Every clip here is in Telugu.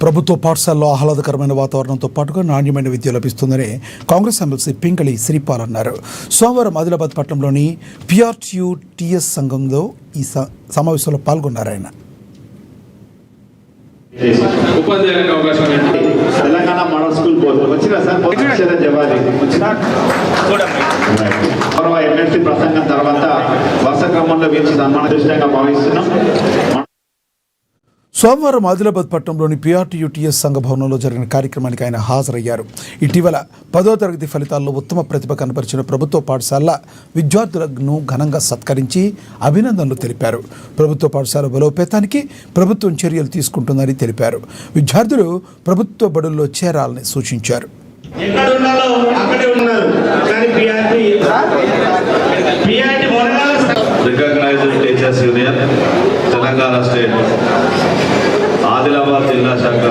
ప్రభుత్వ పాఠశాలలో ఆహ్లాదకరమైన వాతావరణంతో పాటుగా నాణ్యమైన విద్య లభిస్తుందని కాంగ్రెస్ ఎమ్మెల్సీ పింగళి శ్రీపాల్ అన్నారు. సోమవారం ఆదిలాబాద్ పట్టణంలోని PRTU-TS సంఘంలో ఈ సమావేశంలో పాల్గొన్నారు. ఆయన తెలంగాణ మోడల్ స్కూల్ బోర్డు వచ్చినా సార్ జవాబు ఎమ్మెల్సీ ప్రసంగం తర్వాత వరుస క్రమంలో వీర్చి సన్మాన దృష్ట్యంగా భావిస్తున్నాం. సోమవారం ఆదిలాబాద్ పట్టణంలోని PRTU-TS సంఘ భవనంలో జరిగిన కార్యక్రమానికి ఆయన హాజరయ్యారు. ఇటీవల 10వ తరగతి ఫలితాల్లో ఉత్తమ ప్రతిభ కనపరిచిన ప్రభుత్వ పాఠశాల విద్యార్థులను ఘనంగా సత్కరించి అభినందనలు తెలిపారు. ప్రభుత్వ పాఠశాల బలోపేతానికి ప్రభుత్వం చర్యలు తీసుకుంటుందని తెలిపారు. విద్యార్థులు ప్రభుత్వ బడుల్లో చేరాలని సూచించారు. తెలంగాణ స్టేట్ ఆదిలాబాద్ జిల్లా శాఖ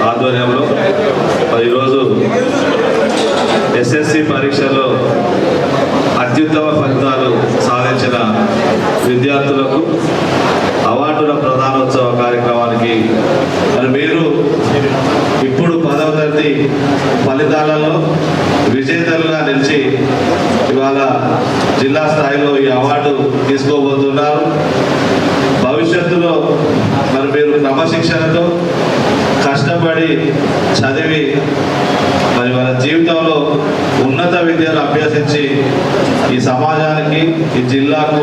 ఆధ్వర్యంలో ఈరోజు SSC పరీక్షలో అత్యుత్తమ ఫలితాలు సాధించిన విద్యార్థులకు అవార్డుల ప్రధానోత్సవ కార్యక్రమానికి మీరు ఇప్పుడు 10వ తరగతి ఫలితాలలో విజేతలుగా నిలిచి ఇవాళ జిల్లా స్థాయిలో ఈ అవార్డు తీసుకోబోతున్నారు. భవిష్యత్తులో మీరు క్రమశిక్షణతో కష్టపడి చదివి వాళ్ళ జీవితంలో ఉన్నత విద్యను అభ్యసించి ఈ సమాజానికి, ఈ జిల్లాకు,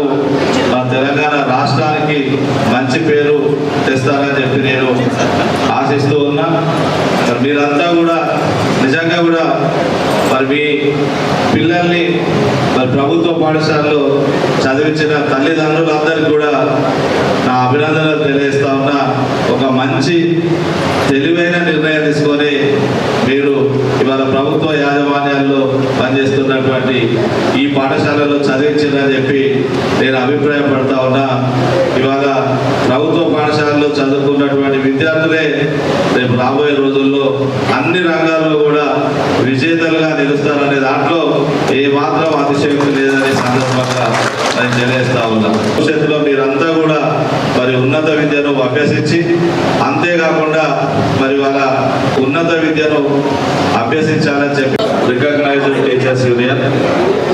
తెలంగాణ రాష్ట్రానికి మంచి పేరు తెస్తారని చెప్పి నేను ఆశిస్తూ ఉన్నా. మీరంతా కూడా నిజంగా కూడా మీ పిల్లల్ని ప్రభుత్వ పాఠశాలలో చదివించిన తల్లిదండ్రులందరికీ కూడా నా అభినందనలు తెలియజేస్తా ఉన్నా. ఒక మంచి తెలివైన నిర్ణయం తీసుకొని మీరు ఇవాళ ప్రభుత్వ యాజమాన్యాల్లో పనిచేస్తున్నటువంటి ఈ పాఠశాలలో చదివించారని చెప్పి నేను అభిప్రాయపడతా ఉన్నా. ఇవాళ ప్రభుత్వ పాఠశాలలో చదువుకున్నటువంటి విద్యార్థులే రేపు రాబోయే రోజుల్లో అన్ని రంగాల్లో కూడా విజేతలుగా నిలుస్తారనే దాంట్లో ఏ మాత్రం అతిశయోక్తి లేదనే సందర్భంగా నేను తెలియజేస్తా ఉన్నా. భవిష్యత్తులో మీరంతా కూడా ఉన్నత విద్యను అభ్యసించి, అంతేకాకుండా వాళ్ళ ఉన్నత విద్యను అభ్యసించాలని చెప్పి రికగ్నైజ్డ్ టీచర్స్ యూనియన్